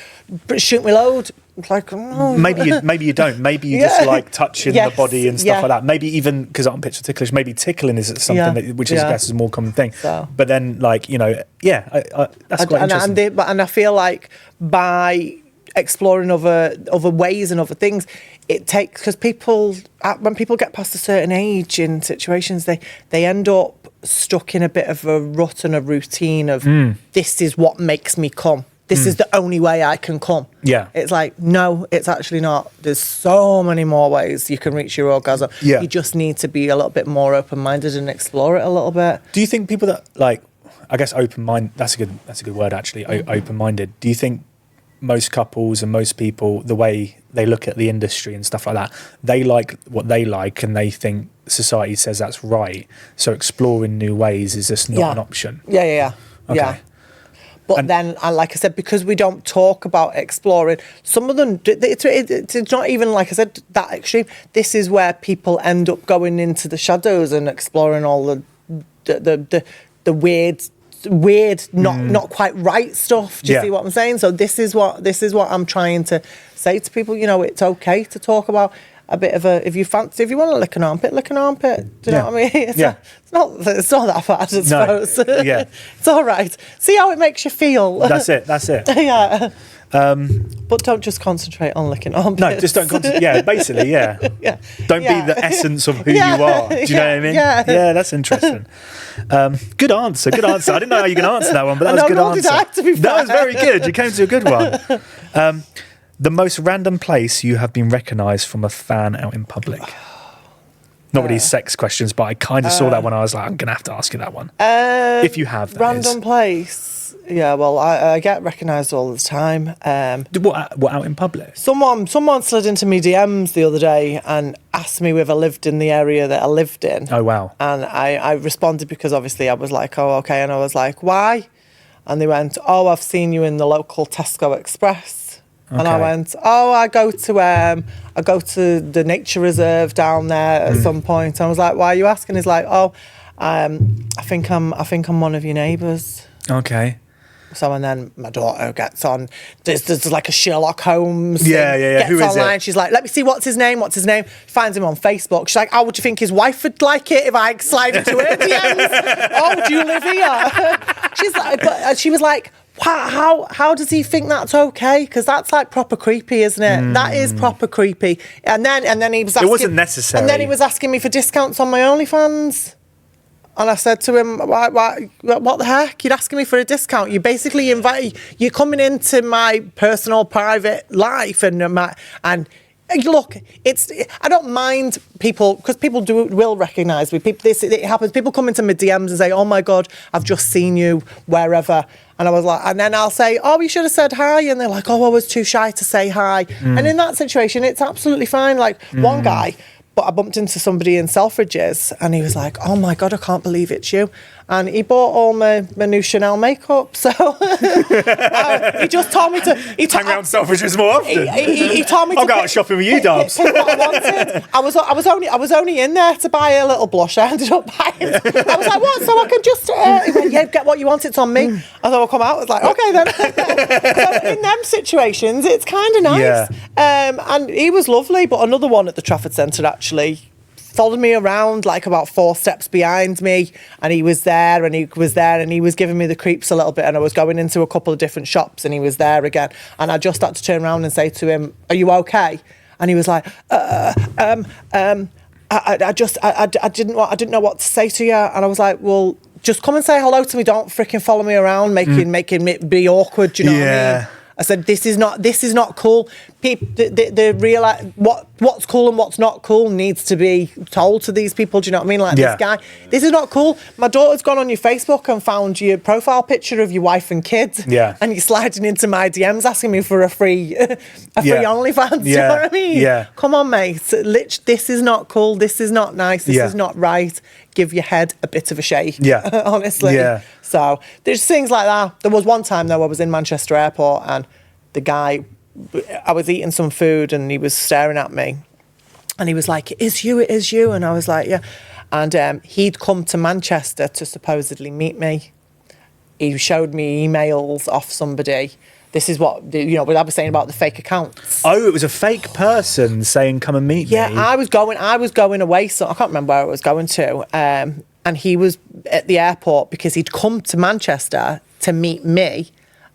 shoot my load. It's like, maybe you don't. Maybe you just like touching the body and stuff like that. Maybe even because armpits are ticklish, maybe tickling is something which is I guess is a more common thing. So. But then, like, you know, that's quite interesting. And I feel like by exploring other ways and other things, it takes, because when people get past a certain age in situations, they end up stuck in a bit of a rut and a routine of this is what makes me come. This is the only way I can come. Yeah. It's like, no, it's actually not. There's so many more ways you can reach your orgasm. Yeah. You just need to be a little bit more open-minded and explore it a little bit. Do you think people that, like, I guess open-minded, that's a good word actually, open-minded. Do you think most couples and most people, the way they look at the industry and stuff like that, they like what they like and they think society says that's right, so exploring new ways is just not an option? Yeah. Okay. Yeah. But then, like I said, because we don't talk about exploring, some of them, it's not even, like I said, that extreme. This is where people end up going into the shadows and exploring all the weird, not quite right stuff. Do you see what I'm saying? So this is what I'm trying to say to people. You know, it's okay to talk about. a bit of a, if you want to lick an armpit, lick an armpit. Do you know what I mean? It's not that bad, I suppose. Yeah. It's all right. See how it makes you feel. That's it. Yeah. But don't just concentrate on licking armpits. No, just don't concentrate. Yeah, basically, yeah. Don't be the essence of who you are. Do you know what I mean? Yeah, that's interesting. Good answer. I didn't know how you can answer that one, but that was a good answer. That was very good. You came to a good one. The most random place you have been recognised from a fan out in public. Not really sex questions, but I kind of saw that one. I was like, I'm going to have to ask you that one. If you have that. Random place. Yeah, well, I get recognised all the time. What out in public? Someone slid into me DMs the other day and asked me if I lived in the area that I lived in. Oh, wow. And I responded because obviously I was like, oh, okay. And I was like, why? And they went, oh, I've seen you in the local Tesco Express. Okay. And I went, oh, I go to the nature reserve down there at some point. And I was like, why are you asking? He's like, oh, I think I'm one of your neighbours. Okay. So and then my daughter gets on. There's like a Sherlock Holmes. Yeah. Gets Who is online. it? She's like, let me see what's his name. Finds him on Facebook. She's like, oh, would you think his wife would like it if I slide into her DMs? Oh, do you live here? She's like, but she was like, how does he think that's okay? Because that's like proper creepy, isn't it? That is proper creepy. And then he was asking, it wasn't necessary. And then he was asking me for discounts on my OnlyFans. And I said to him, why, what the heck? You're asking me for a discount. You basically you're coming into my personal, private life, and look, I don't mind people, because people will recognise me. It happens. People come into my DMs and say, "Oh my God, I've just seen you wherever," and I was like, and then I'll say, "Oh, you should have said hi," and they're like, "Oh, I was too shy to say hi." And in that situation, it's absolutely fine. Like one guy. But I bumped into somebody in Selfridges and he was like, oh my God, I can't believe it's you. And he bought all my new Chanel makeup. So he just told me to... hang around Selfridges more often. He told me I'll go out shopping with you, Dubs. What I wanted. I was only in there to buy a little blush. I ended up buying... I was like, what? So I can just... He went, yeah, get what you want. It's on me. And so I'll come out. I was like, okay then. So in them situations, it's kind of nice. Yeah. And he was lovely. But another one at the Trafford Centre actually followed me around like about 4 steps behind me, and he was there and he was giving me the creeps a little bit, and I was going into a couple of different shops and he was there again, and I just had to turn around and say to him, are you okay? And he was like, I didn't know what to say to you. And I was like, well, just come and say hello to me, don't freaking follow me around making it be awkward, do you know what I mean? I said, this is not cool. People, they realize what's cool and what's not cool needs to be told to these people. Do you know what I mean? Like this guy, this is not cool. My daughter's gone on your Facebook and found your profile picture of your wife and kids. Yeah. And you're sliding into my DMs asking me for a free OnlyFans. Do you know what I mean? Yeah. Come on, mate. This is not cool. This is not nice. This is not right. Give your head a bit of a shake. Yeah. Honestly. Yeah. So there's things like that. There was one time though, I was in Manchester Airport and the guy, I was eating some food and he was staring at me and he was like, it is you. And I was like, yeah. And he'd come to Manchester to supposedly meet me. He showed me emails off somebody. This is what, what I was saying about the fake accounts. Oh, it was a fake person saying, come and meet me. Yeah, I was going away, so I can't remember where I was going to. And he was at the airport because he'd come to Manchester to meet me,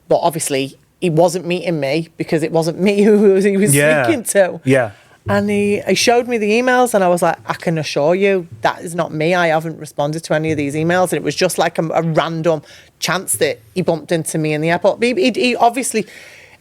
but obviously he wasn't meeting me because it wasn't me who he was speaking to. Yeah. And he showed me the emails and I was like, I can assure you that is not me. I haven't responded to any of these emails. And it was just like a random chance that he bumped into me in the airport. But he obviously,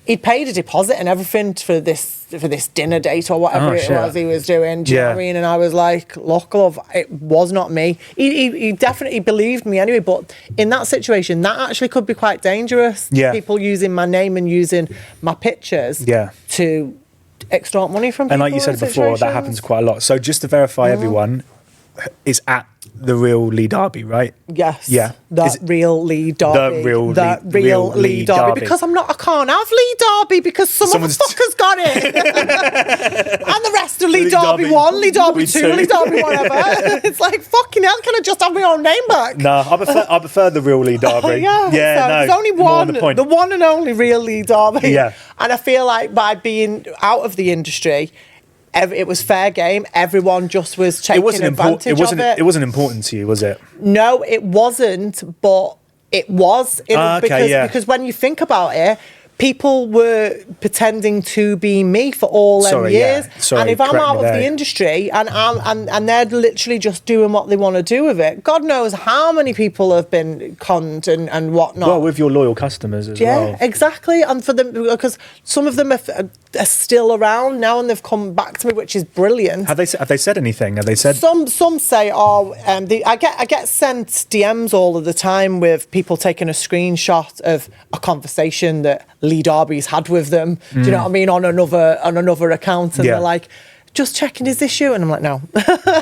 he'd paid a deposit and everything for this dinner date or whatever was he was doing. Do you know what I mean? And I was like, look, love, it was not me. He definitely believed me anyway. But in that situation, that actually could be quite dangerous. Yeah. People using my name and using my pictures to extort money from people. And like you said before, that happens quite a lot. So just to verify everyone, is at the real Leigh Darby, right? Yes. Yeah. The real Leigh Darby. The real Leigh Darby. Because I can't have Leigh Darby because some motherfucker's got it. And the rest of Leigh Darby 1, Leigh Darby 2, Leigh Darby whatever. It's like, fucking hell, can I just have my own name back? No, I prefer the real Leigh Darby. Yeah, so there's only one, the one and only real Leigh Darby. Yeah. And I feel like by being out of the industry, it was fair game. Everyone just was taking advantage of it. It wasn't important to you, was it? No, it wasn't, but it was. Because when you think about it, people were pretending to be me for all them years. And if I'm out of the industry and they're literally just doing what they want to do with it, God knows how many people have been conned and whatnot. Well, with your loyal customers as well. Yeah, exactly. And for them, because some of them are still around now and they've come back to me, which is brilliant. Have they said anything? Have they said? Some say, I get sent DMs all of the time with people taking a screenshot of a conversation that Leigh Darby's had with them. Do you know what I mean? On another account, and they're like, just checking his issue, and I'm like, no,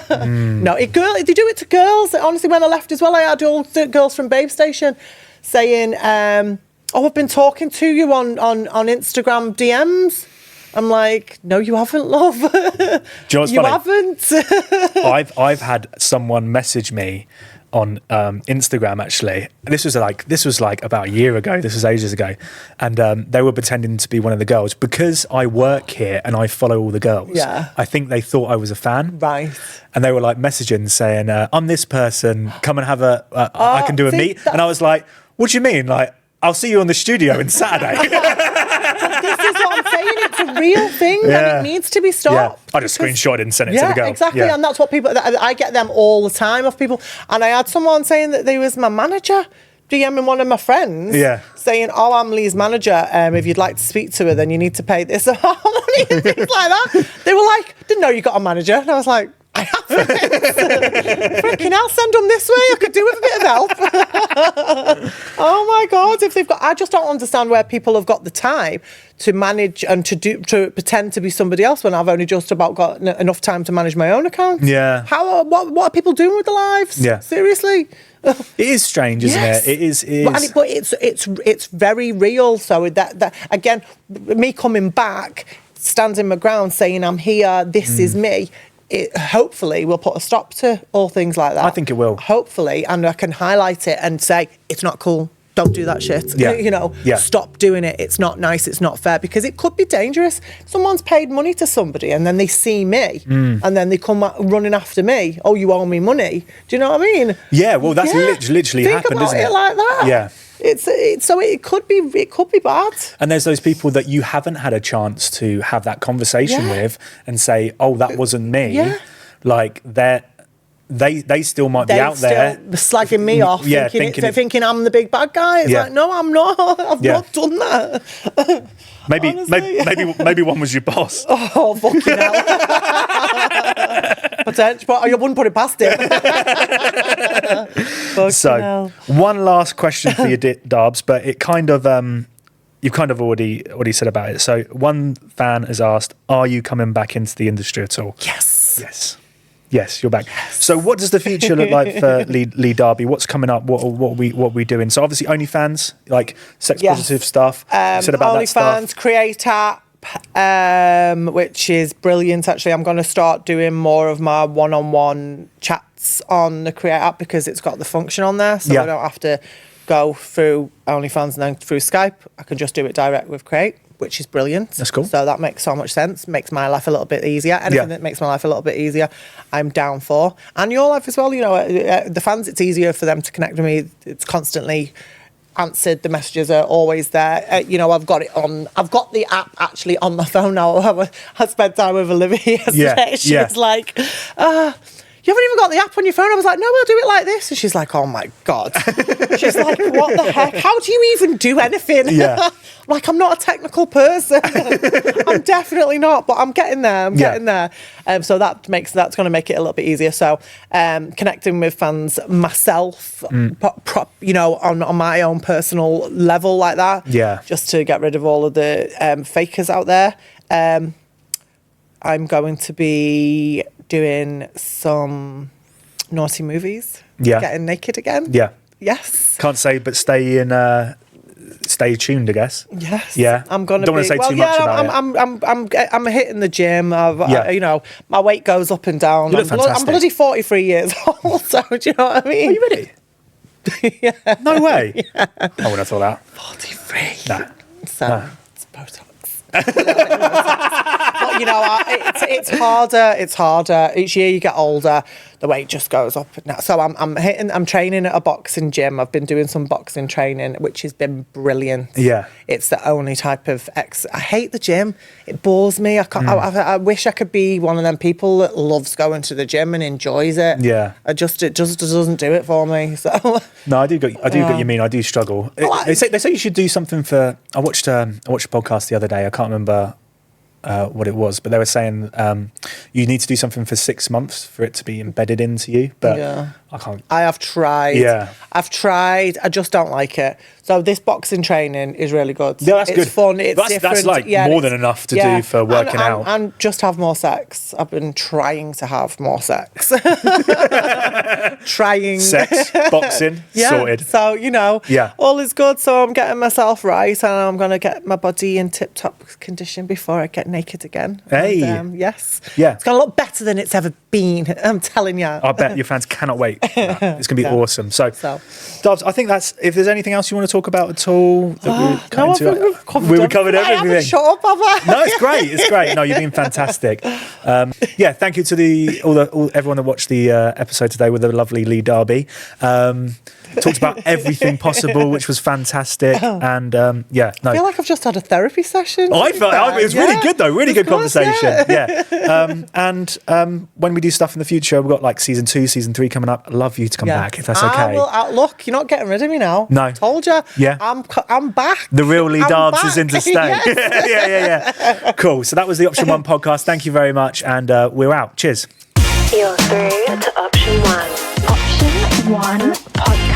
no. They do it to girls. Honestly, when I left as well, I had all the girls from Babestation saying, I've been talking to you on Instagram DMs. I'm like, no, you haven't, love. Do you know what's funny? Haven't. I've had someone message me on Instagram, actually. This was like about a year ago. This was ages ago. And they were pretending to be one of the girls. Because I work here and I follow all the girls, I think they thought I was a fan. Right. And they were like messaging saying, I'm this person, come and have I can do a meet. And I was like, what do you mean? Like, I'll see you on the studio on Saturday. This is what I'm saying. It's a real thing and it needs to be stopped. I just screenshot it and sent it to the girl. Exactly. And that's what people, I get them all the time of people. And I had someone saying that they was my manager, DMing one of my friends, saying, oh, I'm Leigh's manager. If you'd like to speak to her, then you need to pay this amount of money and things like that. They were like, didn't know you got a manager. And I was like, I haven't. Freaking hell, send them this way. I could do with a bit of help. Oh my God, if they've got, I just don't understand where people have got the time to manage and to pretend to be somebody else when I've only just about got enough time to manage my own account. Yeah. What are people doing with their lives? Yeah. Seriously. It is strange, isn't it? It is. But it's very real. So that again, me coming back, standing my ground, saying I'm here, this is me. It hopefully will put a stop to all things like that. I think it will. Hopefully, and I can highlight it and say, it's not cool. Don't do that shit. Yeah. Stop doing it. It's not nice. It's not fair, because it could be dangerous. Someone's paid money to somebody and then they see me and then they come running after me. Oh, you owe me money. Do you know what I mean? Yeah, well, that's literally happened, isn't it? Think about it like that. Yeah. So it could be bad. And there's those people that you haven't had a chance to have that conversation with and say, oh, that wasn't me. Yeah. Like they still might be out there slagging me off, thinking I'm the big bad guy. It's like, no, I'm not. I've not done that. Maybe one was your boss. Oh, fucking hell. Potential, but I wouldn't put it past him. So, one last question for you, Darbs, but it kind of you've kind of already said about it. So, one fan has asked, "Are you coming back into the industry at all?" Yes, you're back. Yes. So, what does the future look like for Leigh Darby? What's coming up? What are we doing? So, obviously, OnlyFans, like sex positive stuff. You said about OnlyFans, that stuff. Create app. Which is brilliant. Actually, I'm going to start doing more of my one-on-one chats on the Create app because it's got the function on there, so I don't have to go through OnlyFans and then through Skype. I can just do it direct with Create, which is brilliant. That's cool. So that makes so much sense. Makes my life a little bit easier. Anything that makes my life a little bit easier, I'm down for. And your life as well. You know, the fans, it's easier for them to connect with me. It's constantly answered. The messages are always there. I've got the app actually on my phone now. I spent time with Olivia yesterday. She was like, you haven't even got the app on your phone. I was like, no, I'll do it like this. And she's like, oh my God. She's like, what the heck? How do you even do anything? Yeah. Like, I'm not a technical person. I'm definitely not, but I'm getting there. I'm getting there. So that's going to make it a little bit easier. So connecting with fans myself, on my own personal level like that. Yeah. Just to get rid of all of the fakers out there. I'm going to be doing some naughty movies. Getting naked again. Yeah. Yes. Can't say, but stay tuned, I guess. Yes. Yeah. I'm gonna. Don't want to say too much about it. I'm hitting the gym. My weight goes up and down. You look fantastic. I'm bloody 43 years old. So do you know what I mean? Are you ready? Yeah. No way. Yeah. I would have thought that. 43. Nah. So it's Botox. But you know, it's harder. It's harder. Each year you get older, the weight just goes up. So I'm training at a boxing gym. I've been doing some boxing training, which has been brilliant. Yeah. It's the only type of I hate the gym. It bores me. I can't. I wish I could be one of them people that loves going to the gym and enjoys it. Yeah. It just doesn't do it for me. So no, I do get what you mean. I do struggle. They say you should do something for. I watched a podcast the other day. I can't remember what it was, but they were saying you need to do something for 6 months for it to be embedded into you. But I can't. I have tried. Yeah. I've tried. I just don't like it. So this boxing training is really good. Yeah, that's it's good. Fun. It's different. That's like more than enough to do for working out. And just have more sex. I've been trying to have more sex. Trying. Sex, boxing, sorted. So, you know, all is good. So I'm getting myself right and I'm going to get my body in tip-top condition before I get naked again. Hey. And, yes. Yeah. It's going to look better than it's ever been. I'm telling you. I bet your fans cannot wait. It's going to be awesome. So, Dubs, I think that's, if there's anything else you want to talk about at all that we've covered everything. I haven't shut up, have I? No, it's great. It's great. No, you've been fantastic. Thank you to everyone that watched the episode today with the lovely Leigh Darby. Talked about everything possible, which was fantastic. And I feel like I've just had a therapy session. I felt it was really good though. Really good conversation. And when we do stuff in the future, we've got like season 2, season 3 coming up. I'd love you to come back if that's okay. Look, you're not getting rid of me now. No, told you. Yeah, I'm back. The real Leigh Darbs is in to stay. Yeah. Cool. So that was the Option 1 podcast. Thank you very much, and we're out. Cheers. You're through to Option 1. Option 1 podcast.